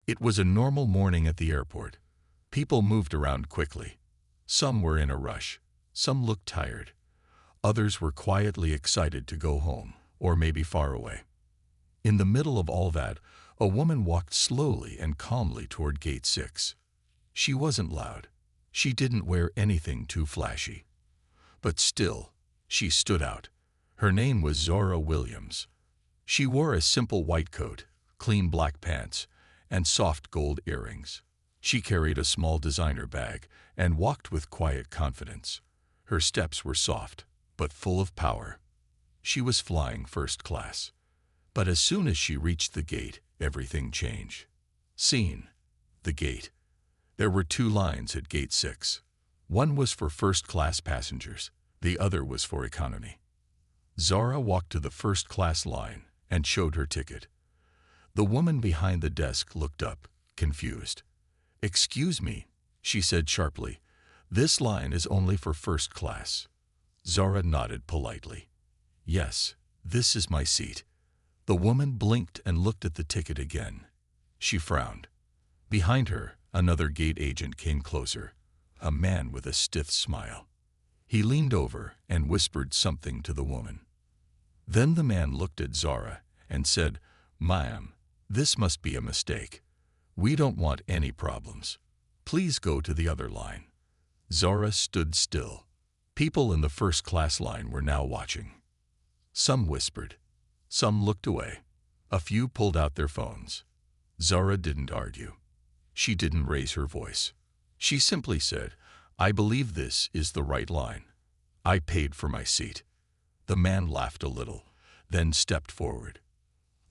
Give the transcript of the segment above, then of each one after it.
It was a normal morning at the airport. People moved around quickly. Some were in a rush. Some looked tired. Others were quietly excited to go home, or maybe far away. In the middle of all that, a woman walked slowly and calmly toward Gate 6. She wasn't loud. She didn't wear anything too flashy. But still, she stood out. Her name was Zora Williams. She wore a simple white coat, clean black pants, and soft gold earrings. She carried a small designer bag and walked with quiet confidence. Her steps were soft, but full of power. She was flying first class. But as soon as she reached the gate, everything changed. Scene: the gate. There were two lines at Gate 6. One was for first-class passengers. The other was for economy. Zora walked to the first-class line and showed her ticket. The woman behind the desk looked up, confused. "Excuse me," she said sharply. "This line is only for first class." Zora nodded politely. "Yes, this is my seat." The woman blinked and looked at the ticket again. She frowned. Behind her, another gate agent came closer, a man with a stiff smile. He leaned over and whispered something to the woman. Then the man looked at Zora and said, "Ma'am, this must be a mistake. We don't want any problems. Please go to the other line." Zora stood still. People in the first-class line were now watching. Some whispered. Some looked away. A few pulled out their phones. Zora didn't argue. She didn't raise her voice. She simply said, "I believe this is the right line. I paid for my seat." The man laughed a little, then stepped forward.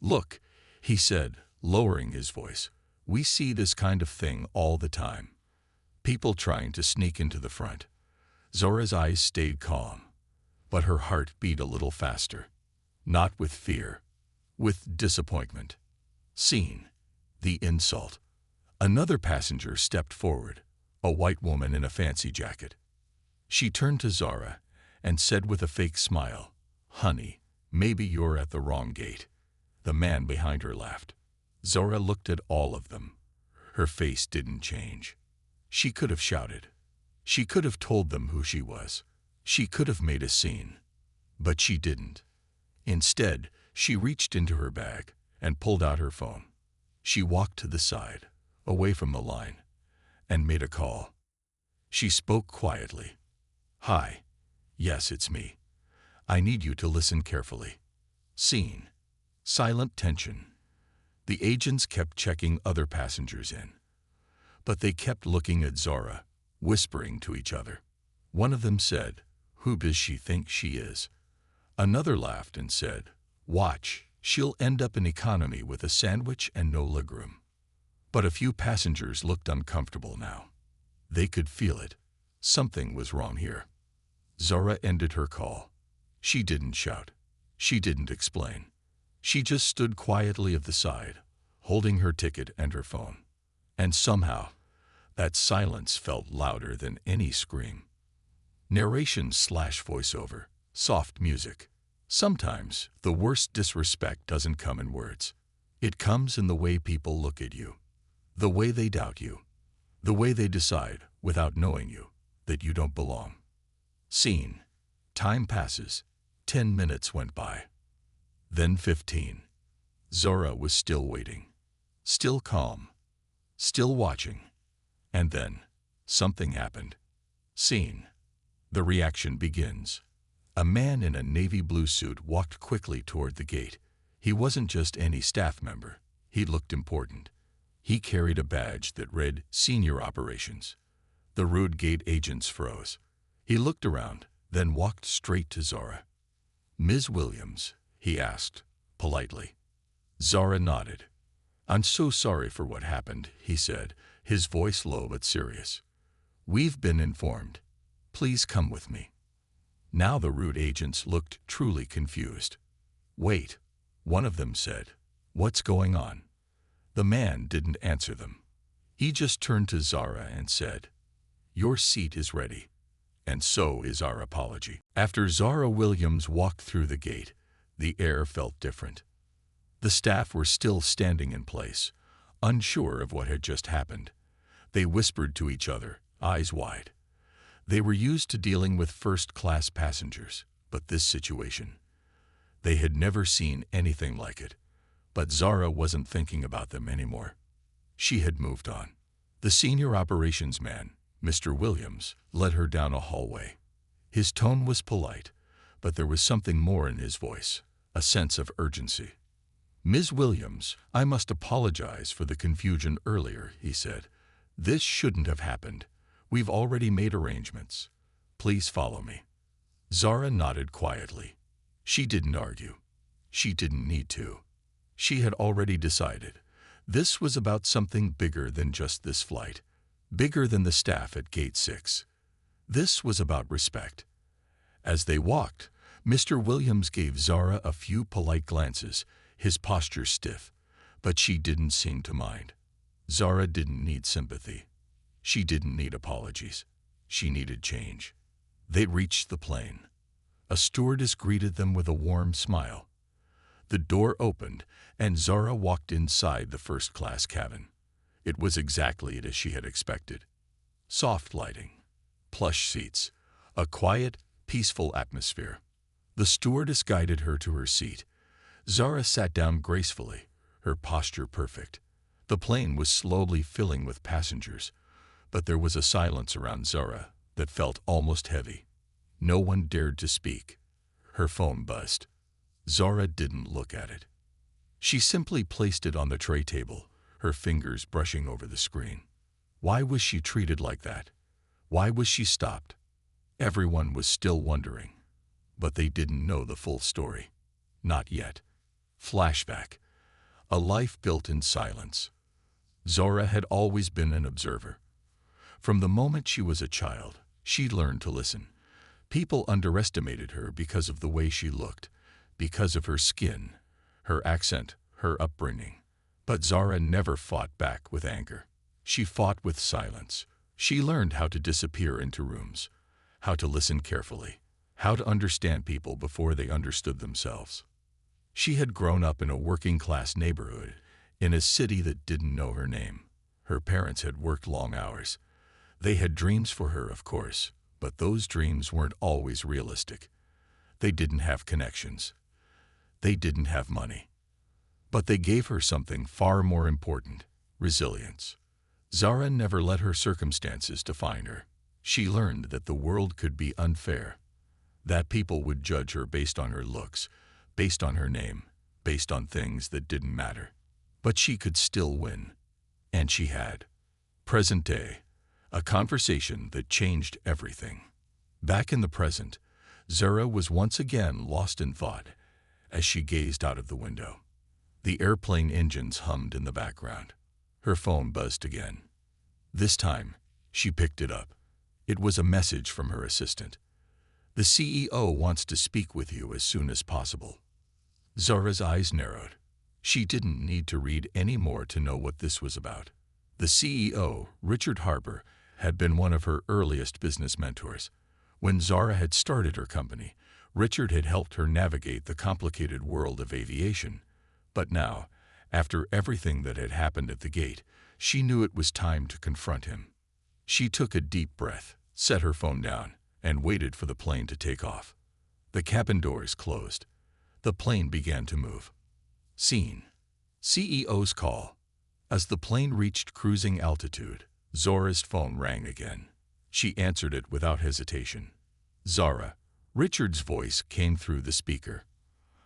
"Look," he said, lowering his voice, "we see this kind of thing all the time. People trying to sneak into the front." Zora's eyes stayed calm, but her heart beat a little faster. Not with fear, with disappointment. Scene: the insult. Another passenger stepped forward, a white woman in a fancy jacket. She turned to Zora and said with a fake smile, "Honey, maybe you're at the wrong gate." The man behind her laughed. Zora looked at all of them. Her face didn't change. She could have shouted. She could have told them who she was. She could have made a scene. But she didn't. Instead, she reached into her bag and pulled out her phone. She walked to the side, away from the line, and made a call. She spoke quietly. "Hi. Yes, it's me. I need you to listen carefully." Scene: silent tension. The agents kept checking other passengers in. But they kept looking at Zora, whispering to each other. One of them said, "Who does she think she is?" Another laughed and said, "Watch, she'll end up in economy with a sandwich and no legroom." But a few passengers looked uncomfortable now. They could feel it. Something was wrong here. Zora ended her call. She didn't shout. She didn't explain. She just stood quietly at the side, holding her ticket and her phone. And somehow, that silence felt louder than any scream. Narration/voiceover, soft music. Sometimes, the worst disrespect doesn't come in words. It comes in the way people look at you. The way they doubt you. The way they decide, without knowing you, that you don't belong. Scene: time passes. 10 minutes went by. Then 15. Zora was still waiting. Still calm. Still watching. And then, something happened. Scene: the reaction begins. A man in a navy blue suit walked quickly toward the gate. He wasn't just any staff member. He looked important. He carried a badge that read Senior Operations. The rude gate agents froze. He looked around, then walked straight to Zora. "Ms. Williams," he asked, politely. Zora nodded. "I'm so sorry for what happened," he said, his voice low but serious. "We've been informed. Please come with me." Now the rude agents looked truly confused. "Wait," one of them said. "What's going on?" The man didn't answer them. He just turned to Zora and said, "Your seat is ready, and so is our apology." After Zora Williams walked through the gate, the air felt different. The staff were still standing in place, unsure of what had just happened. They whispered to each other, eyes wide. They were used to dealing with first-class passengers, but this situation, they had never seen anything like it. But Zara wasn't thinking about them anymore. She had moved on. The senior operations man, Mr. Williams, led her down a hallway. His tone was polite, but there was something more in his voice, a sense of urgency. "Ms. Williams, I must apologize for the confusion earlier," he said. "This shouldn't have happened. We've already made arrangements. Please follow me." Zara nodded quietly. She didn't argue. She didn't need to. She had already decided. This was about something bigger than just this flight, bigger than the staff at Gate 6. This was about respect. As they walked, Mr. Williams gave Zara a few polite glances, his posture stiff, but she didn't seem to mind. Zara didn't need sympathy. She didn't need apologies. She needed change. They reached the plane. A stewardess greeted them with a warm smile. The door opened, and Zara walked inside the first-class cabin. It was exactly as she had expected. Soft lighting, plush seats, a quiet, peaceful atmosphere. The stewardess guided her to her seat. Zara sat down gracefully, her posture perfect. The plane was slowly filling with passengers, but there was a silence around Zara that felt almost heavy. No one dared to speak. Her phone buzzed. Zara didn't look at it. She simply placed it on the tray table, her fingers brushing over the screen. Why was she treated like that? Why was she stopped? Everyone was still wondering, but they didn't know the full story. Not yet. Flashback. A life built in silence. Zara had always been an observer. From the moment she was a child, she learned to listen. People underestimated her because of the way she looked, because of her skin, her accent, her upbringing. But Zara never fought back with anger. She fought with silence. She learned how to disappear into rooms, how to listen carefully, how to understand people before they understood themselves. She had grown up in a working-class neighborhood, in a city that didn't know her name. Her parents had worked long hours. They had dreams for her, of course, but those dreams weren't always realistic. They didn't have connections. They didn't have money. But they gave her something far more important: resilience. Zara never let her circumstances define her. She learned that the world could be unfair, that people would judge her based on her looks, based on her name, based on things that didn't matter. But she could still win. And she had. Present day. A conversation that changed everything. Back in the present, Zara was once again lost in thought as she gazed out of the window. The airplane engines hummed in the background. Her phone buzzed again. This time, she picked it up. It was a message from her assistant. "The CEO wants to speak with you as soon as possible." Zara's eyes narrowed. She didn't need to read any more to know what this was about. The CEO, Richard Harper, had been one of her earliest business mentors. When Zara had started her company, Richard had helped her navigate the complicated world of aviation. But now, after everything that had happened at the gate, she knew it was time to confront him. She took a deep breath, set her phone down, and waited for the plane to take off. The cabin doors closed. The plane began to move. Scene. CEO's call. As the plane reached cruising altitude, Zara's phone rang again. She answered it without hesitation. "Zara." Richard's voice came through the speaker.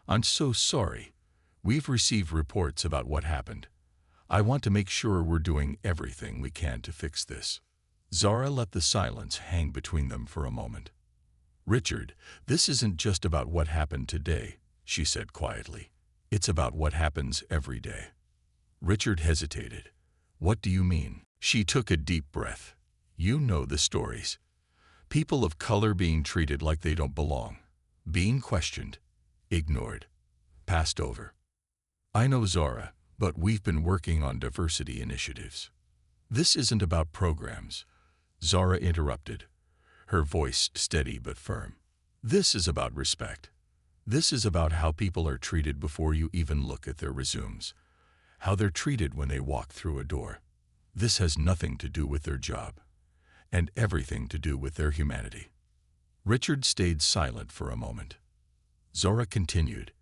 "I'm so sorry. We've received reports about what happened. I want to make sure we're doing everything we can to fix this." Zara let the silence hang between them for a moment. "Richard, this isn't just about what happened today," she said quietly. "It's about what happens every day." Richard hesitated. "What do you mean?" She took a deep breath. "You know the stories. People of color being treated like they don't belong, being questioned, ignored, passed over." "I know, Zara, but we've been working on diversity initiatives." "This isn't about programs," Zara interrupted, her voice steady but firm. "This is about respect. This is about how people are treated before you even look at their resumes. how they're treated when they walk through a door. This has nothing to do with their job, and everything to do with their humanity. Richard stayed silent for a moment. Zora continued,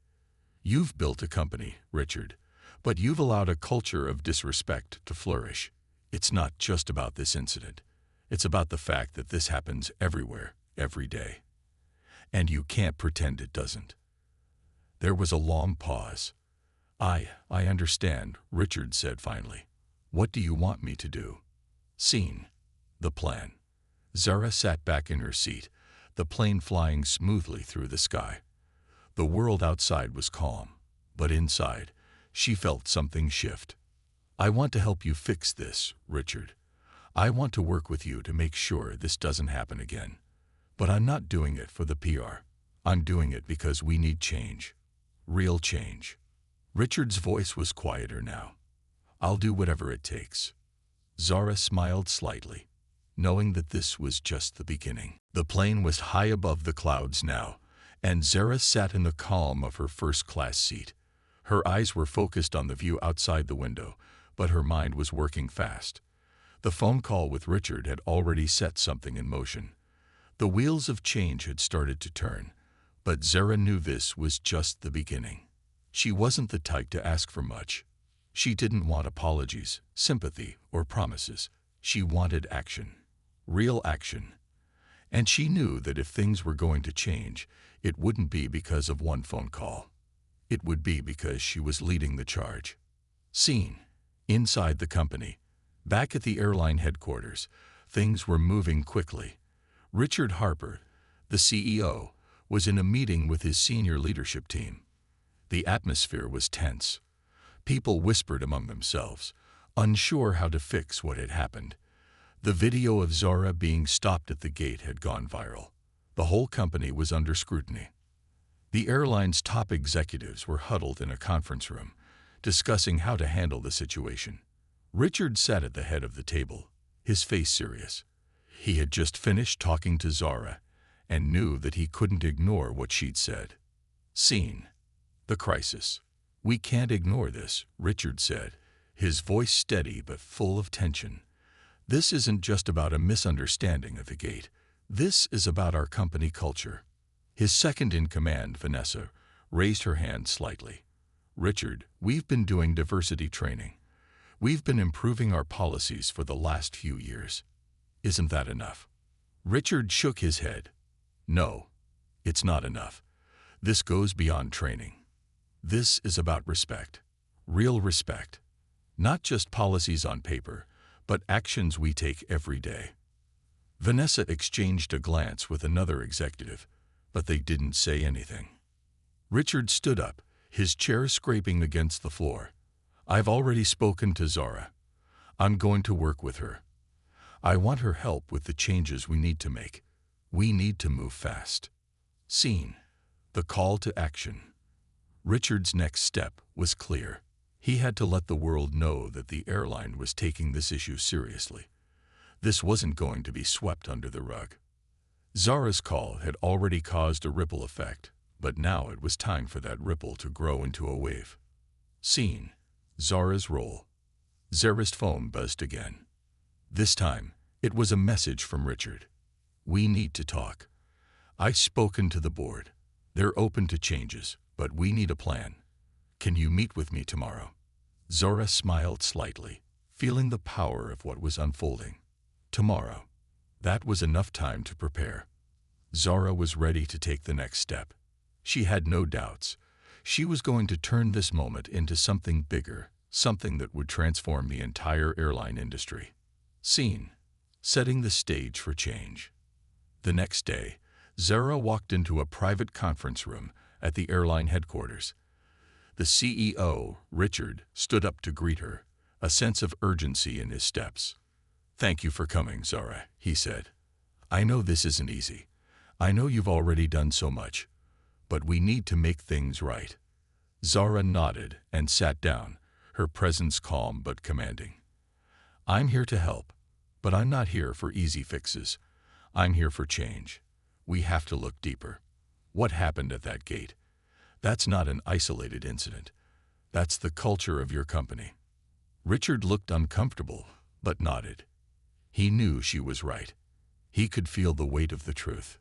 "You've built a company, Richard, but you've allowed a culture of disrespect to flourish. It's not just about this incident. It's about the fact that this happens everywhere, every day. And you can't pretend it doesn't." There was a long pause. I understand," Richard said finally. "What do you want me to do?" Scene. The plan. Zara sat back in her seat, the plane flying smoothly through the sky. The world outside was calm, but inside, she felt something shift. "I want to help you fix this, Richard. I want to work with you to make sure this doesn't happen again. But I'm not doing it for the PR. I'm doing it because we need change. Real change." Richard's voice was quieter now. "I'll do whatever it takes." Zara smiled slightly, knowing that this was just the beginning. The plane was high above the clouds now, and Zara sat in the calm of her first-class seat. Her eyes were focused on the view outside the window, but her mind was working fast. The phone call with Richard had already set something in motion. The wheels of change had started to turn, but Zara knew this was just the beginning. She wasn't the type to ask for much. She didn't want apologies, sympathy, or promises. She wanted action. Real action. And she knew that if things were going to change, it wouldn't be because of one phone call. It would be because she was leading the charge. Scene. Inside the company. Back at the airline headquarters, things were moving quickly. Richard Harper, the CEO, was in a meeting with his senior leadership team. The atmosphere was tense. People whispered among themselves, unsure how to fix what had happened. The video of Zara being stopped at the gate had gone viral. The whole company was under scrutiny. The airline's top executives were huddled in a conference room, discussing how to handle the situation. Richard sat at the head of the table, his face serious. He had just finished talking to Zara and knew that he couldn't ignore what she'd said. Scene. The crisis. "We can't ignore this," Richard said, his voice steady but full of tension. "This isn't just about a misunderstanding at the gate. This is about our company culture." His second-in-command, Vanessa, raised her hand slightly. "Richard, we've been doing diversity training. We've been improving our policies for the last few years. Isn't that enough?" Richard shook his head. "No, it's not enough. This goes beyond training. This is about respect. Real respect. Not just policies on paper, but actions we take every day." Vanessa exchanged a glance with another executive, but they didn't say anything. Richard stood up, his chair scraping against the floor. "I've already spoken to Zara. I'm going to work with her. I want her help with the changes we need to make. We need to move fast." Scene. The call to action. Richard's next step was clear. He had to let the world know that the airline was taking this issue seriously. This wasn't going to be swept under the rug. Zara's call had already caused a ripple effect, but now it was time for that ripple to grow into a wave. Scene. Zara's role. Zara's phone buzzed again. This time, it was a message from Richard. "We need to talk. I've spoken to the board. They're open to changes, but we need a plan. Can you meet with me tomorrow?" Zara smiled slightly, feeling the power of what was unfolding. Tomorrow. That was enough time to prepare. Zara was ready to take the next step. She had no doubts. She was going to turn this moment into something bigger, something that would transform the entire airline industry. Scene. Setting the stage for change. The next day, Zara walked into a private conference room at the airline headquarters. The CEO, Richard, stood up to greet her, a sense of urgency in his steps. "Thank you for coming, Zara," he said. "I know this isn't easy. I know you've already done so much, but we need to make things right." Zara nodded and sat down, her presence calm but commanding. "I'm here to help, but I'm not here for easy fixes. I'm here for change. We have to look deeper. What happened at that gate? That's not an isolated incident. That's the culture of your company. Richard looked uncomfortable, but nodded. He knew she was right. He could feel the weight of the truth.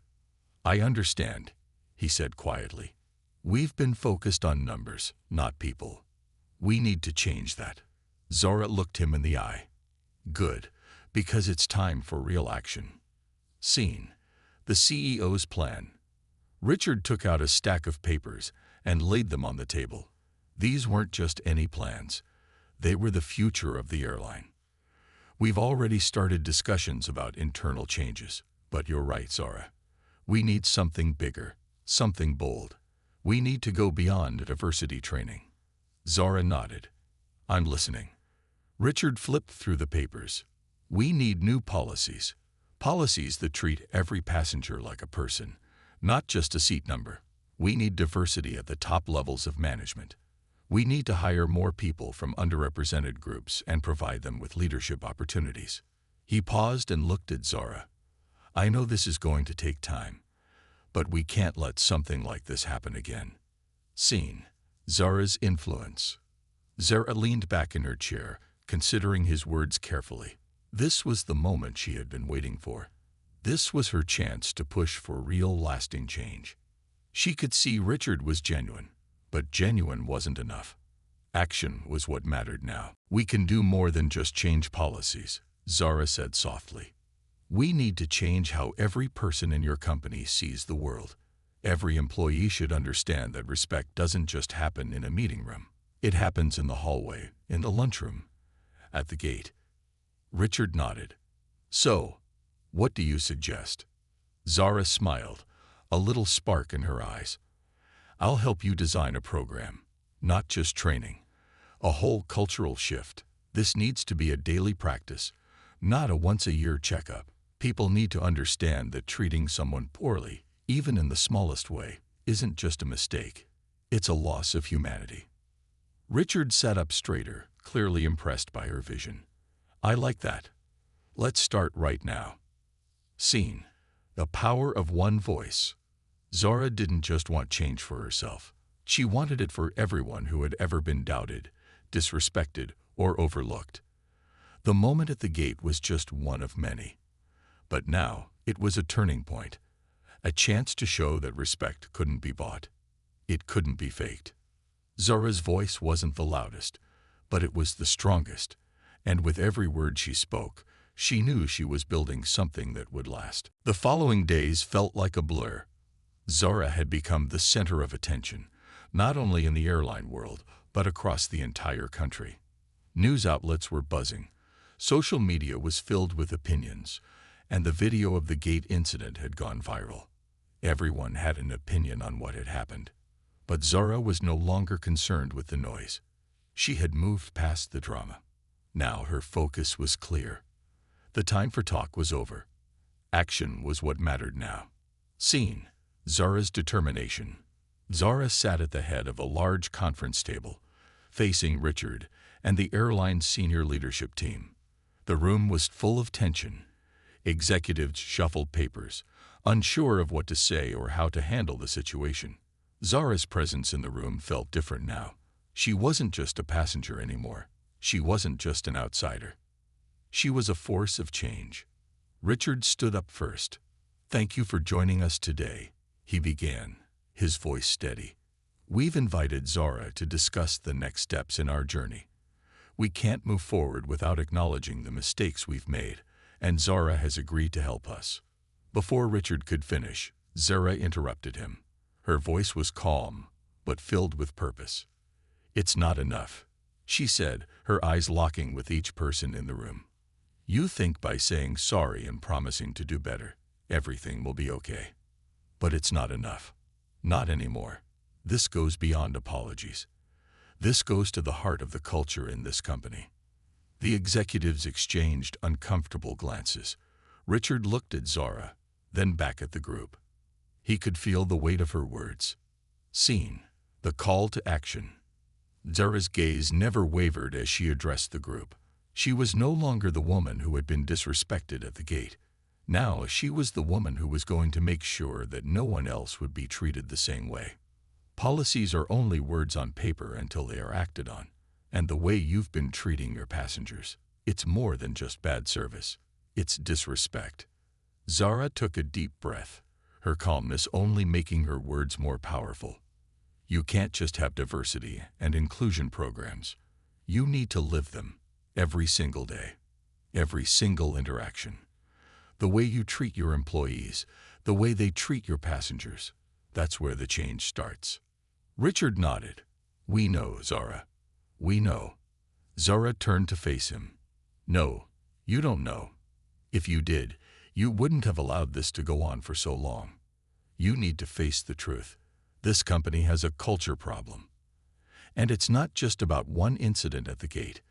I understand, he said quietly. We've been focused on numbers, not people. We need to change that. Zara looked him in the eye. Good, because it's time for real action. Scene: the CEO's plan. Richard took out a stack of papers and laid them on the table. These weren't just any plans. They were the future of the airline. We've already started discussions about internal changes, but you're right, Zara. We need something bigger, something bold. We need to go beyond diversity training. Zara nodded. I'm listening. Richard flipped through the papers. We need new policies. Policies that treat every passenger like a person, not just a seat number. We need diversity at the top levels of management. We need to hire more people from underrepresented groups and provide them with leadership opportunities. He paused and looked at Zara. I know this is going to take time, but we can't let something like this happen again. Scene: Zara's influence. Zara leaned back in her chair, considering his words carefully. This was the moment she had been waiting for. This was her chance to push for real, lasting change. She could see Richard was genuine, but genuine wasn't enough. Action was what mattered now. We can do more than just change policies, Zara said softly. We need to change how every person in your company sees the world. Every employee should understand that respect doesn't just happen in a meeting room. It happens in the hallway, in the lunchroom, at the gate. Richard nodded. So, what do you suggest? Zara smiled, a little spark in her eyes. I'll help you design a program, not just training. A whole cultural shift. This needs to be a daily practice, not a once-a-year checkup. People need to understand that treating someone poorly, even in the smallest way, isn't just a mistake. It's a loss of humanity. Richard sat up straighter, clearly impressed by her vision. I like that. Let's start right now. Scene: the power of one voice. Zara didn't just want change for herself. She wanted it for everyone who had ever been doubted, disrespected, or overlooked. The moment at the gate was just one of many. But now, it was a turning point. A chance to show that respect couldn't be bought. It couldn't be faked. Zara's voice wasn't the loudest, but it was the strongest. And with every word she spoke, she knew she was building something that would last. The following days felt like a blur. Zara had become the center of attention, not only in the airline world, but across the entire country. News outlets were buzzing. Social media was filled with opinions, and the video of the gate incident had gone viral. Everyone had an opinion on what had happened. But Zara was no longer concerned with the noise. She had moved past the drama. Now her focus was clear. The time for talk was over. Action was what mattered now. Scene: Zara's determination. Zara sat at the head of a large conference table, facing Richard and the airline's senior leadership team. The room was full of tension. Executives shuffled papers, unsure of what to say or how to handle the situation. Zara's presence in the room felt different now. She wasn't just a passenger anymore. She wasn't just an outsider. She was a force of change. Richard stood up first. Thank you for joining us today, he began, his voice steady. We've invited Zara to discuss the next steps in our journey. We can't move forward without acknowledging the mistakes we've made, and Zara has agreed to help us. Before Richard could finish, Zara interrupted him. Her voice was calm, but filled with purpose. It's not enough, she said, her eyes locking with each person in the room. You think by saying sorry and promising to do better, everything will be okay. But it's not enough. Not anymore. This goes beyond apologies. This goes to the heart of the culture in this company. The executives exchanged uncomfortable glances. Richard looked at Zara, then back at the group. He could feel the weight of her words. Scene: the call to action. Zara's gaze never wavered as she addressed the group. She was no longer the woman who had been disrespected at the gate. Now she was the woman who was going to make sure that no one else would be treated the same way. Policies are only words on paper until they are acted on. And the way you've been treating your passengers, it's more than just bad service. It's disrespect. Zara took a deep breath, her calmness only making her words more powerful. You can't just have diversity and inclusion programs. You need to live them every single day, every single interaction. The way you treat your employees, the way they treat your passengers, that's where the change starts. Richard nodded. We know, Zara. We know. Zara turned to face him. No, you don't know. If you did, you wouldn't have allowed this to go on for so long. You need to face the truth. This company has a culture problem. And it's not just about one incident at the gate.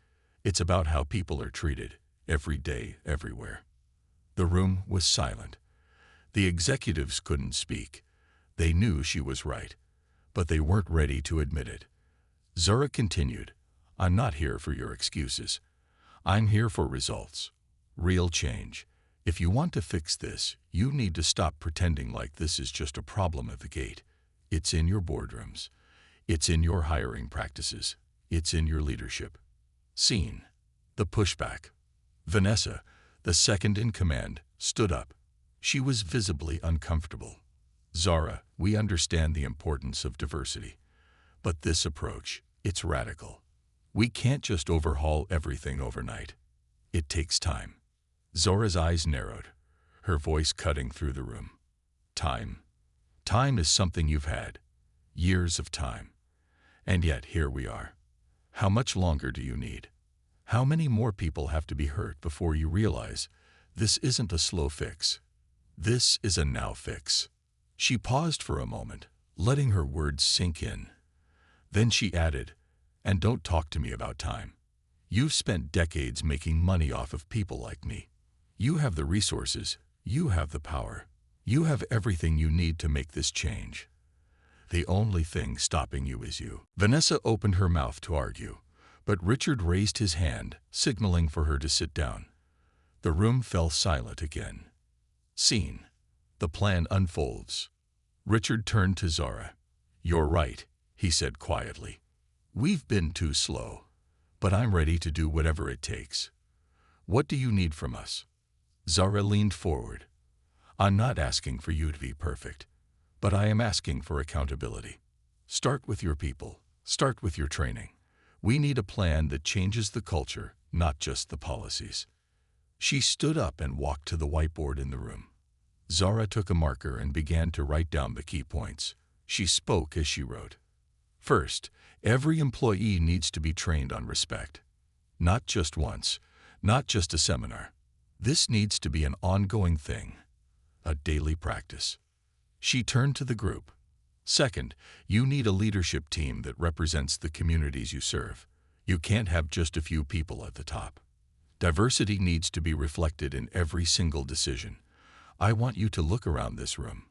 It's about how people are treated, every day, everywhere. The room was silent. The executives couldn't speak. They knew she was right, but they weren't ready to admit it. Zara continued, I'm not here for your excuses. I'm here for results. Real change. If you want to fix this, you need to stop pretending like this is just a problem at the gate. It's in your boardrooms. It's in your hiring practices. It's in your leadership. Scene. The pushback. Vanessa, the second in command, stood up. She was visibly uncomfortable. Zara, we understand the importance of diversity. But this approach, it's radical. We can't just overhaul everything overnight. It takes time. Zora's eyes narrowed, her voice cutting through the room. Time. Time is something you've had. Years of time. And yet here we are. How much longer do you need? How many more people have to be hurt before you realize this isn't a slow fix? This is a now fix. She paused for a moment, letting her words sink in. Then she added, and don't talk to me about time. You've spent decades making money off of people like me. You have the resources. You have the power. You have everything you need to make this change. The only thing stopping you is you. Vanessa opened her mouth to argue, but Richard raised his hand, signaling for her to sit down. The room fell silent again. Scene. The plan unfolds. Richard turned to Zara. You're right, he said quietly. We've been too slow, but I'm ready to do whatever it takes. What do you need from us? Zara leaned forward. I'm not asking for you to be perfect, but I am asking for accountability. Start with your people. Start with your training. We need a plan that changes the culture, not just the policies. She stood up and walked to the whiteboard in the room. Zara took a marker and began to write down the key points. She spoke as she wrote. First, every employee needs to be trained on respect. Not just once, not just a seminar. This needs to be an ongoing thing, a daily practice. She turned to the group. Second, you need a leadership team that represents the communities you serve. You can't have just a few people at the top. Diversity needs to be reflected in every single decision. I want you to look around this room.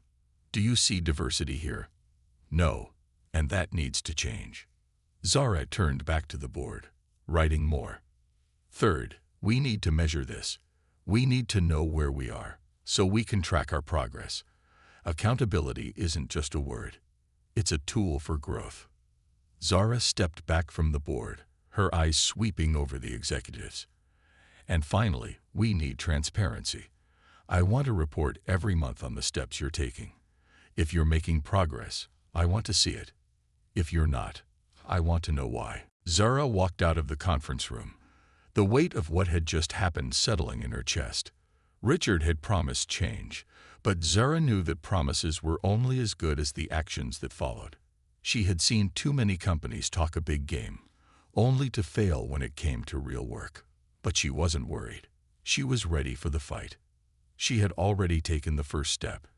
Do you see diversity here? No, and that needs to change. Zara turned back to the board, writing more. Third, we need to measure this. We need to know where we are, so we can track our progress. Accountability isn't just a word. It's a tool for growth. Zara stepped back from the board, her eyes sweeping over the executives. And finally, we need transparency. I want a report every month on the steps you're taking. If you're making progress, I want to see it. If you're not, I want to know why. Zara walked out of the conference room, the weight of what had just happened settling in her chest. Richard had promised change, but Zara knew that promises were only as good as the actions that followed. She had seen too many companies talk a big game, only to fail when it came to real work. But she wasn't worried. She was ready for the fight. She had already taken the first step,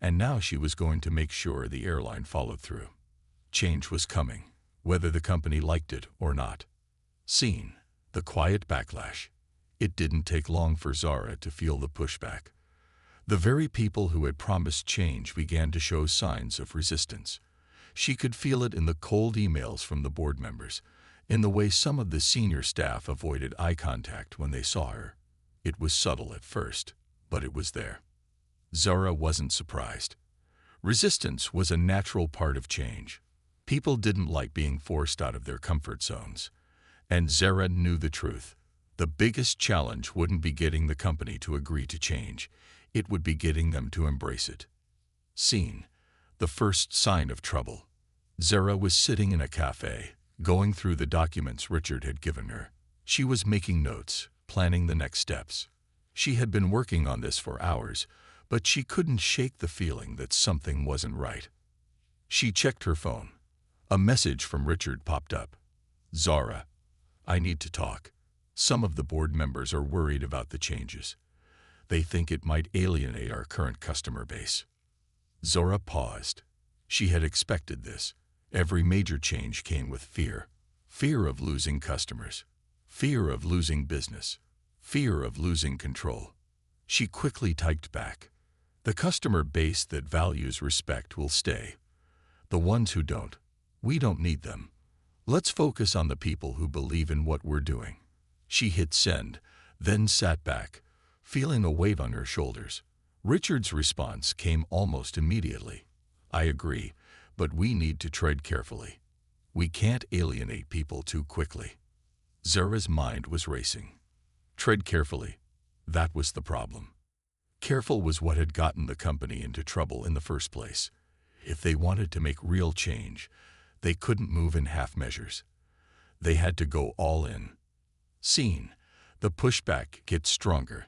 and now she was going to make sure the airline followed through. Change was coming, whether the company liked it or not. Scene. The quiet backlash. It didn't take long for Zara to feel the pushback. The very people who had promised change began to show signs of resistance. She could feel it in the cold emails from the board members, in the way some of the senior staff avoided eye contact when they saw her. It was subtle at first, but it was there. Zara wasn't surprised. Resistance was a natural part of change. People didn't like being forced out of their comfort zones. And Zara knew the truth. The biggest challenge wouldn't be getting the company to agree to change. It would be getting them to embrace it. Scene: the first sign of trouble. Zara was sitting in a cafe, going through the documents Richard had given her. She was making notes, planning the next steps. She had been working on this for hours, but she couldn't shake the feeling that something wasn't right. She checked her phone. A message from Richard popped up. "Zara, I need to talk. Some of the board members are worried about the changes. They think it might alienate our current customer base." Zara paused. She had expected this. Every major change came with fear. Fear of losing customers. Fear of losing business. Fear of losing control. She quickly typed back. "The customer base that values respect will stay. The ones who don't, we don't need them. Let's focus on the people who believe in what we're doing." She hit send, then sat back, feeling a weight on her shoulders. Richard's response came almost immediately. "I agree, but we need to tread carefully. We can't alienate people too quickly." Zara's mind was racing. Tread carefully. That was the problem. Careful was what had gotten the company into trouble in the first place. If they wanted to make real change, they couldn't move in half measures. They had to go all in. Scene: the pushback gets stronger.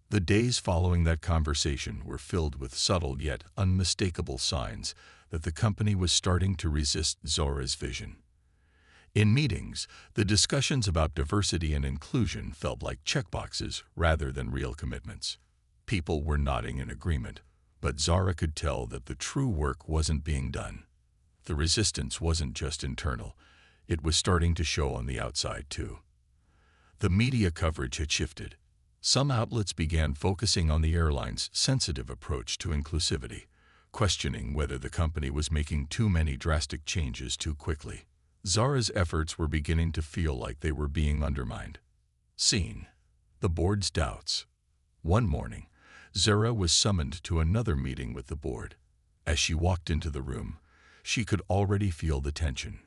The days following that conversation were filled with subtle yet unmistakable signs that the company was starting to resist Zara's vision. In meetings, the discussions about diversity and inclusion felt like checkboxes rather than real commitments. People were nodding in agreement, but Zara could tell that the true work wasn't being done. The resistance wasn't just internal, it was starting to show on the outside too. The media coverage had shifted. Some outlets began focusing on the airline's sensitive approach to inclusivity, questioning whether the company was making too many drastic changes too quickly. Zara's efforts were beginning to feel like they were being undermined. Scene: the board's doubts. One morning, Zara was summoned to another meeting with the board. As she walked into the room, she could already feel the tension.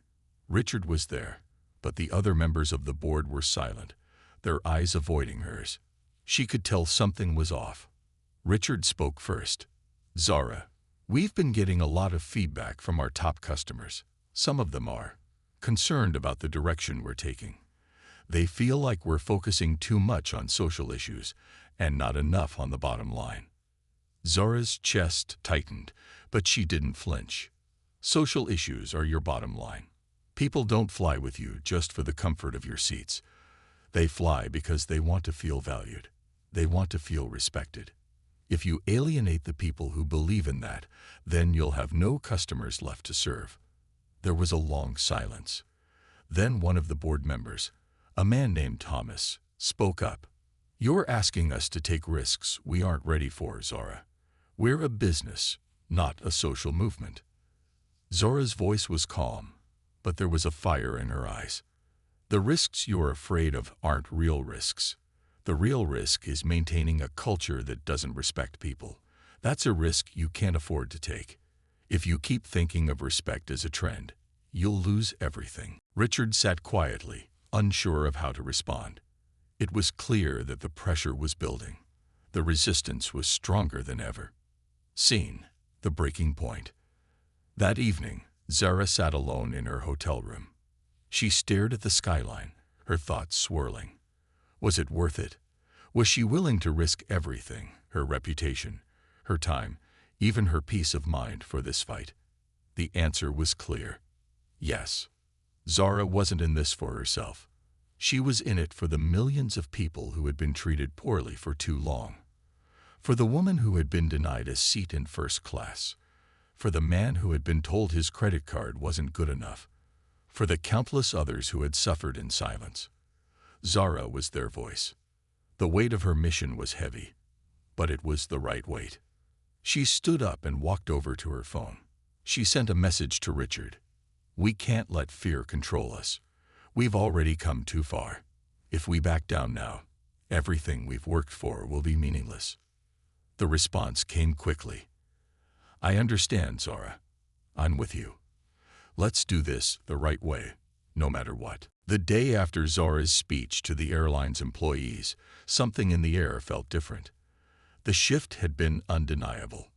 Richard was there, but the other members of the board were silent, their eyes avoiding hers. She could tell something was off. Richard spoke first. "Zara, we've been getting a lot of feedback from our top customers. Some of them are concerned about the direction we're taking. They feel like we're focusing too much on social issues and not enough on the bottom line." Zara's chest tightened, but she didn't flinch. Social issues are your bottom line. People don't fly with you just for the comfort of your seats. They fly because they want to feel valued. They want to feel respected. If you alienate the people who believe in that, then you'll have no customers left to serve. There was a long silence. Then one of the board members, a man named Thomas, spoke up. "You're asking us to take risks we aren't ready for, Zara. We're a business, not a social movement." Zara's voice was calm, but there was a fire in her eyes. "The risks you're afraid of aren't real risks. The real risk is maintaining a culture that doesn't respect people. That's a risk you can't afford to take. If you keep thinking of respect as a trend, you'll lose everything." Richard sat quietly, unsure of how to respond. It was clear that the pressure was building. The resistance was stronger than ever. Scene: the breaking point. That evening, Zara sat alone in her hotel room. She stared at the skyline, her thoughts swirling. Was it worth it? Was she willing to risk everything, her reputation, her time, even her peace of mind for this fight? The answer was clear. Yes. Zara wasn't in this for herself. She was in it for the millions of people who had been treated poorly for too long. For the woman who had been denied a seat in first class. For the man who had been told his credit card wasn't good enough. For the countless others who had suffered in silence. Zara was their voice. The weight of her mission was heavy, but it was the right weight. She stood up and walked over to her phone. She sent a message to Richard. "We can't let fear control us. We've already come too far. If we back down now, everything we've worked for will be meaningless." The response came quickly. "I understand, Zara. I'm with you. Let's do this the right way, no matter what. The day after Zora's speech to the airline's employees, something in the air felt different. The shift had been undeniable.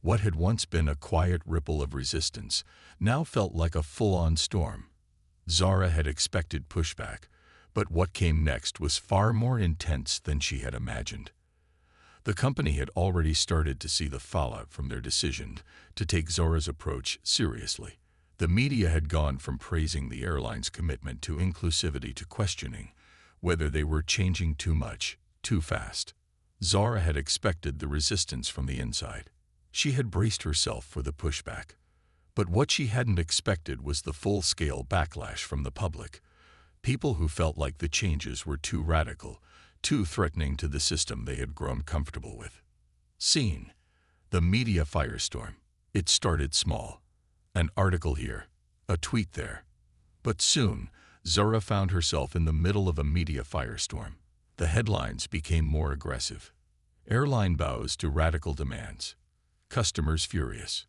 What had once been a quiet ripple of resistance now felt like a full-on storm. Zora had expected pushback, but what came next was far more intense than she had imagined. The company had already started to see the fallout from their decision to take Zora's approach seriously. The media had gone from praising the airline's commitment to inclusivity to questioning whether they were changing too much, too fast. Zora had expected the resistance from the inside. She had braced herself for the pushback. But what she hadn't expected was the full-scale backlash from the public. People who felt like the changes were too radical, too threatening to the system they had grown comfortable with. Scene: the media firestorm. It started small. An article here, a tweet there. But soon, Zora found herself in the middle of a media firestorm. The headlines became more aggressive. Airline bows to radical demands. Customers furious.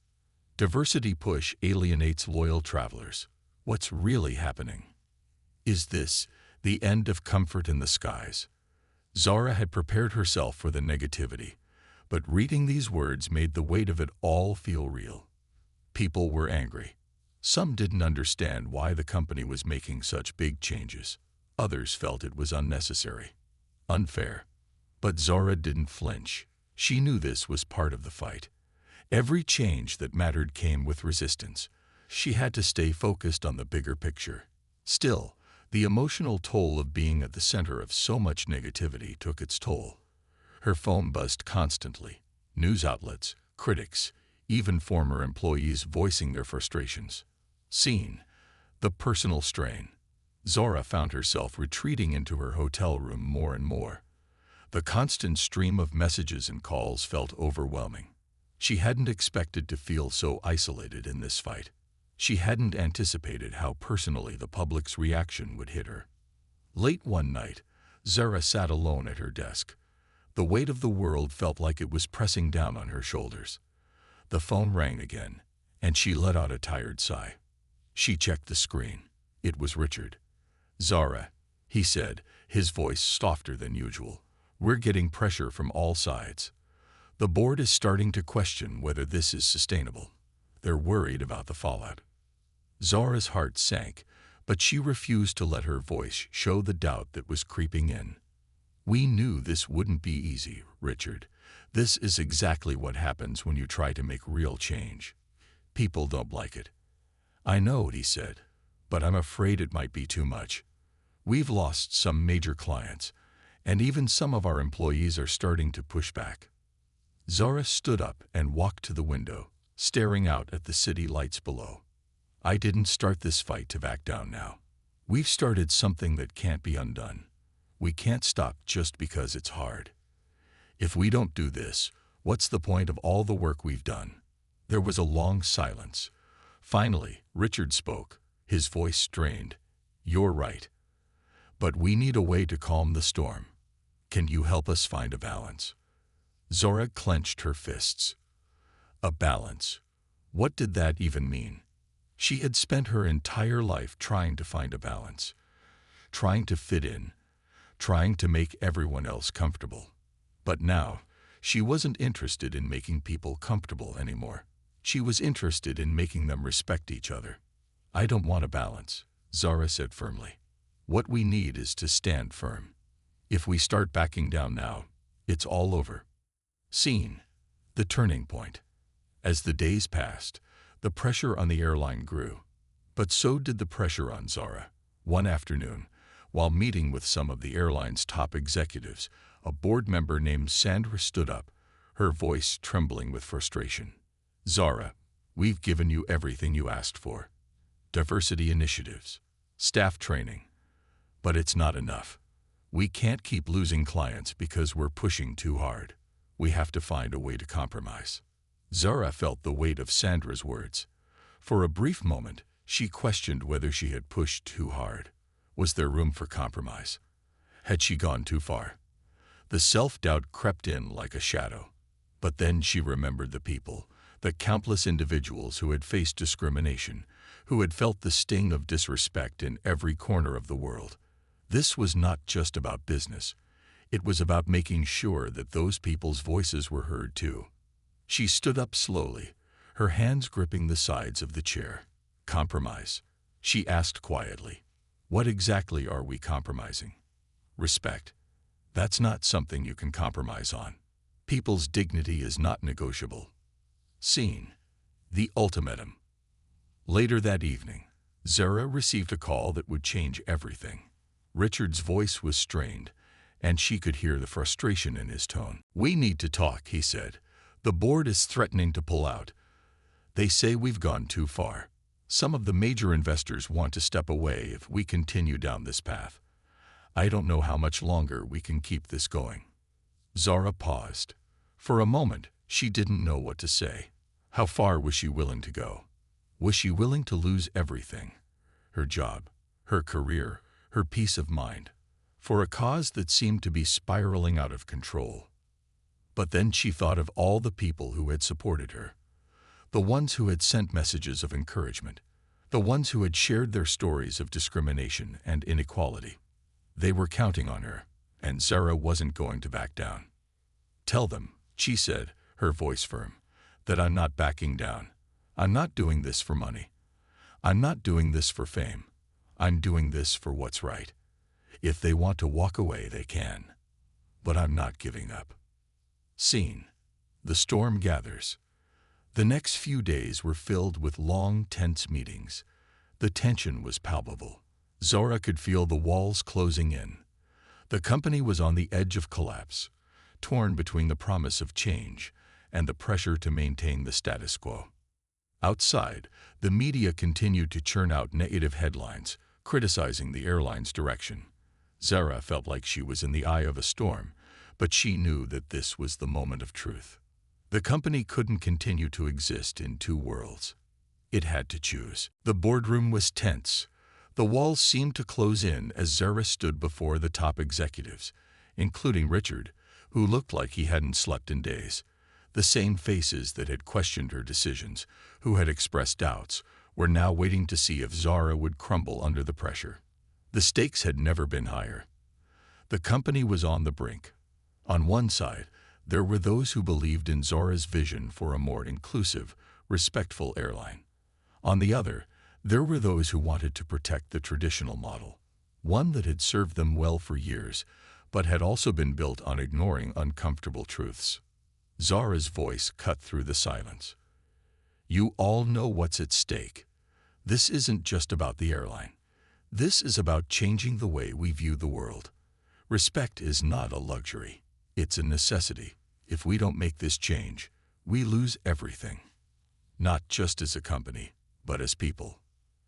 Diversity push alienates loyal travelers. What's really happening? Is this the end of comfort in the skies? Zora had prepared herself for the negativity, but reading these words made the weight of it all feel real. People were angry. Some didn't understand why the company was making such big changes. Others felt it was unnecessary, unfair. But Zora didn't flinch. She knew this was part of the fight. Every change that mattered came with resistance. She had to stay focused on the bigger picture. Still, the emotional toll of being at the center of so much negativity took its toll. Her phone buzzed constantly. News outlets, critics, even former employees voicing their frustrations. Scene: the personal strain. Zora found herself retreating into her hotel room more and more. The constant stream of messages and calls felt overwhelming. She hadn't expected to feel so isolated in this fight. She hadn't anticipated how personally the public's reaction would hit her. Late one night, Zora sat alone at her desk. The weight of the world felt like it was pressing down on her shoulders. The phone rang again, and she let out a tired sigh. She checked the screen. It was Richard. "Zora," he said, his voice softer than usual. "We're getting pressure from all sides. The board is starting to question whether this is sustainable. They're worried about the fallout." Zora's heart sank, but she refused to let her voice show the doubt that was creeping in. "We knew this wouldn't be easy, Richard. This is exactly what happens when you try to make real change. People don't like it." "I know," he said, "but I'm afraid it might be too much. We've lost some major clients, and even some of our employees are starting to push back." Zora stood up and walked to the window, staring out at the city lights below. "I didn't start this fight to back down now. We've started something that can't be undone. We can't stop just because it's hard. If we don't do this, what's the point of all the work we've done?" There was a long silence. Finally, Richard spoke, his voice strained. "You're right. But we need a way to calm the storm. Can you help us find a balance?" Zora clenched her fists. A balance. What did that even mean? She had spent her entire life trying to find a balance, trying to fit in, trying to make everyone else comfortable. But now, she wasn't interested in making people comfortable anymore. She was interested in making them respect each other. "I don't want a balance," Zora said firmly. "What we need is to stand firm. If we start backing down now, it's all over." Scene: the turning point. As the days passed, the pressure on the airline grew. But so did the pressure on Zora. One afternoon, while meeting with some of the airline's top executives, a board member named Sandra stood up, her voice trembling with frustration. "Zora, we've given you everything you asked for. Diversity initiatives, staff training. But it's not enough. We can't keep losing clients because we're pushing too hard. We have to find a way to compromise." Zora felt the weight of Sandra's words. For a brief moment, she questioned whether she had pushed too hard. Was there room for compromise? Had she gone too far? The self-doubt crept in like a shadow. But then she remembered the people, the countless individuals who had faced discrimination, who had felt the sting of disrespect in every corner of the world. This was not just about business. It was about making sure that those people's voices were heard too. She stood up slowly, her hands gripping the sides of the chair. Compromise? She asked quietly. What exactly are we compromising? Respect. That's not something you can compromise on. People's dignity is not negotiable. Scene: the ultimatum. Later that evening, Zara received a call that would change everything. Richard's voice was strained, and she could hear the frustration in his tone. "We need to talk," he said. "The board is threatening to pull out. They say we've gone too far. Some of the major investors want to step away if we continue down this path. I don't know how much longer we can keep this going." Zara paused. For a moment, she didn't know what to say. How far was she willing to go? Was she willing to lose everything? Her job, her career, her peace of mind, for a cause that seemed to be spiraling out of control. But then she thought of all the people who had supported her. The ones who had sent messages of encouragement. The ones who had shared their stories of discrimination and inequality. They were counting on her, and Zara wasn't going to back down. "Tell them," she said, her voice firm, "that I'm not backing down. I'm not doing this for money. I'm not doing this for fame. I'm doing this for what's right. If they want to walk away, they can. But I'm not giving up." Scene: the storm gathers. The next few days were filled with long, tense meetings. The tension was palpable. Zara could feel the walls closing in. The company was on the edge of collapse, torn between the promise of change and the pressure to maintain the status quo. Outside, the media continued to churn out negative headlines, criticizing the airline's direction. Zara felt like she was in the eye of a storm, but she knew that this was the moment of truth. The company couldn't continue to exist in two worlds. It had to choose. The boardroom was tense. The walls seemed to close in as Zara stood before the top executives, including Richard, who looked like he hadn't slept in days. The same faces that had questioned her decisions, who had expressed doubts, were now waiting to see if Zara would crumble under the pressure. The stakes had never been higher. The company was on the brink. On one side, there were those who believed in Zara's vision for a more inclusive, respectful airline. On the other, there were those who wanted to protect the traditional model, one that had served them well for years, but had also been built on ignoring uncomfortable truths. Zara's voice cut through the silence. "You all know what's at stake. This isn't just about the airline. This is about changing the way we view the world. Respect is not a luxury. It's a necessity. If we don't make this change, we lose everything. Not just as a company, but as people."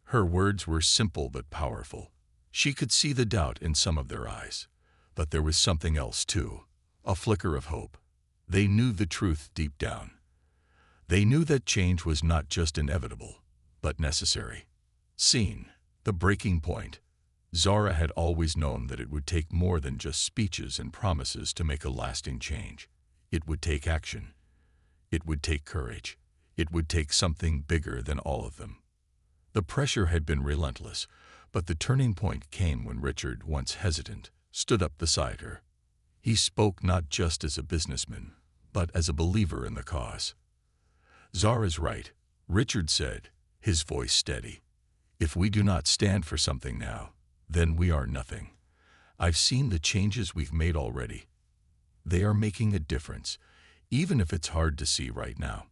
Her words were simple but powerful. She could see the doubt in some of their eyes. But there was something else too, a flicker of hope. They knew the truth deep down. They knew that change was not just inevitable, but necessary. Scene: the breaking point. Zara had always known that it would take more than just speeches and promises to make a lasting change. It would take action. It would take courage. It would take something bigger than all of them. The pressure had been relentless, but the turning point came when Richard, once hesitant, stood up beside her. He spoke not just as a businessman, but as a believer in the cause. "Zara's right," Richard said, his voice steady. "If we do not stand for something now, then we are nothing. I've seen the changes we've made already. They are making a difference, even if it's hard to see right now.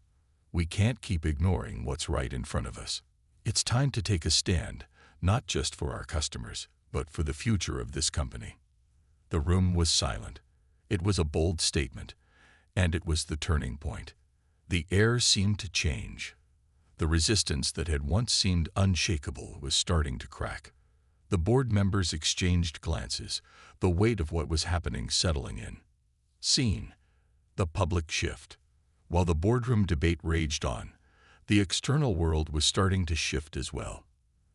We can't keep ignoring what's right in front of us. It's time to take a stand, not just for our customers, but for the future of this company." The room was silent. It was a bold statement, and it was the turning point. The air seemed to change. The resistance that had once seemed unshakable was starting to crack. The board members exchanged glances, the weight of what was happening settling in. Scene: the public shift. While the boardroom debate raged on, the external world was starting to shift as well.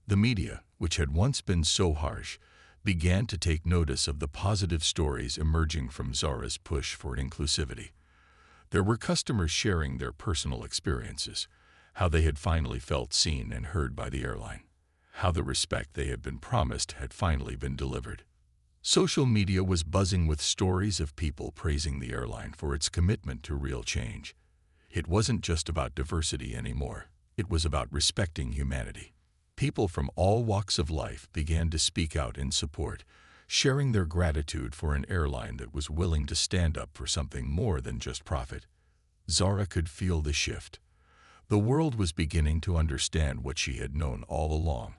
The media, which had once been so harsh, began to take notice of the positive stories emerging from Zara's push for inclusivity. There were customers sharing their personal experiences, how they had finally felt seen and heard by the airline, how the respect they had been promised had finally been delivered. Social media was buzzing with stories of people praising the airline for its commitment to real change. It wasn't just about diversity anymore. It was about respecting humanity. People from all walks of life began to speak out in support, sharing their gratitude for an airline that was willing to stand up for something more than just profit. Zara could feel the shift. The world was beginning to understand what she had known all along,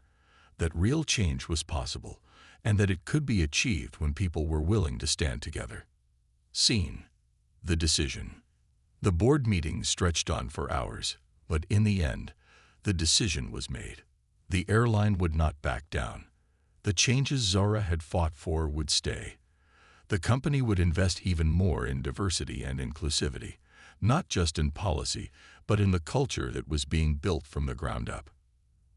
that real change was possible, and that it could be achieved when people were willing to stand together. Scene: the decision. The board meeting stretched on for hours, but in the end, the decision was made. The airline would not back down. The changes Zara had fought for would stay. The company would invest even more in diversity and inclusivity, not just in policy, but in the culture that was being built from the ground up.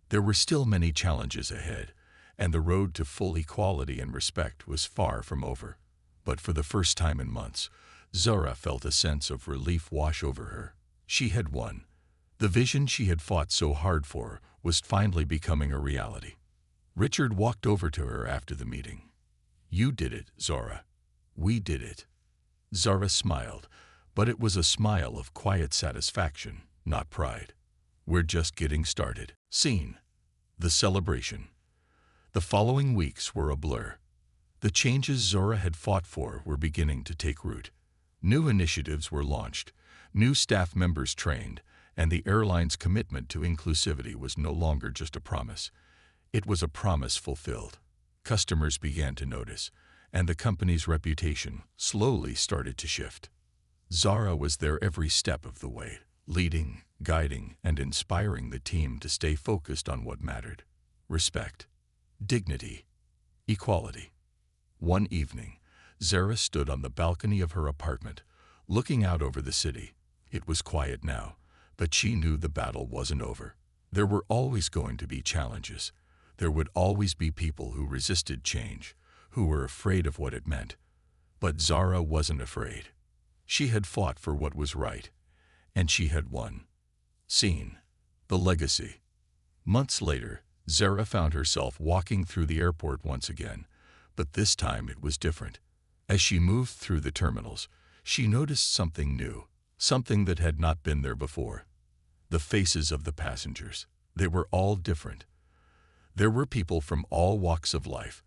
There were still many challenges ahead, and the road to full equality and respect was far from over. But for the first time in months, Zara felt a sense of relief wash over her. She had won. The vision she had fought so hard for was finally becoming a reality. Richard walked over to her after the meeting. "You did it, Zara. We did it." Zara smiled, but it was a smile of quiet satisfaction, not pride. "We're just getting started." Scene: the celebration. The following weeks were a blur. The changes Zara had fought for were beginning to take root. New initiatives were launched, new staff members trained, and the airline's commitment to inclusivity was no longer just a promise. It was a promise fulfilled. Customers began to notice, and the company's reputation slowly started to shift. Zara was there every step of the way, leading, guiding, and inspiring the team to stay focused on what mattered: respect, dignity, equality. One evening, Zara stood on the balcony of her apartment, looking out over the city. It was quiet now, but she knew the battle wasn't over. There were always going to be challenges. There would always be people who resisted change, who were afraid of what it meant. But Zara wasn't afraid. She had fought for what was right, and she had won. Scene: the legacy. Months later, Zara found herself walking through the airport once again, but this time it was different. As she moved through the terminals, she noticed something new, something that had not been there before. The faces of the passengers. They were all different. There were people from all walks of life,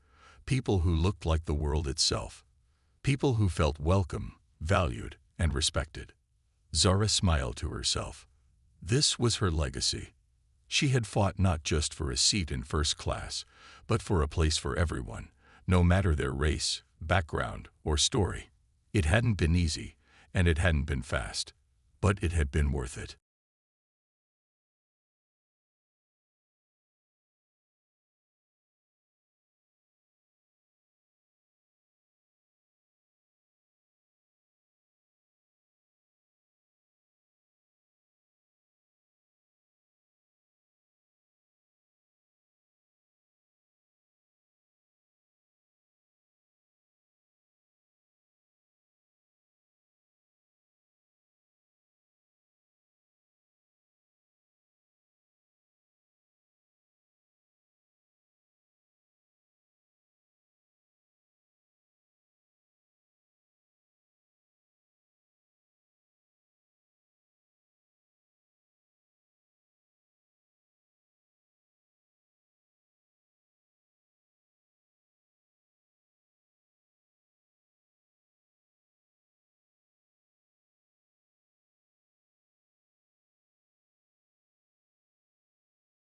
people who looked like the world itself, people who felt welcome, valued, and respected. Zara smiled to herself. This was her legacy. She had fought not just for a seat in first class, but for a place for everyone, no matter their race, background, or story. It hadn't been easy, and it hadn't been fast, but it had been worth it.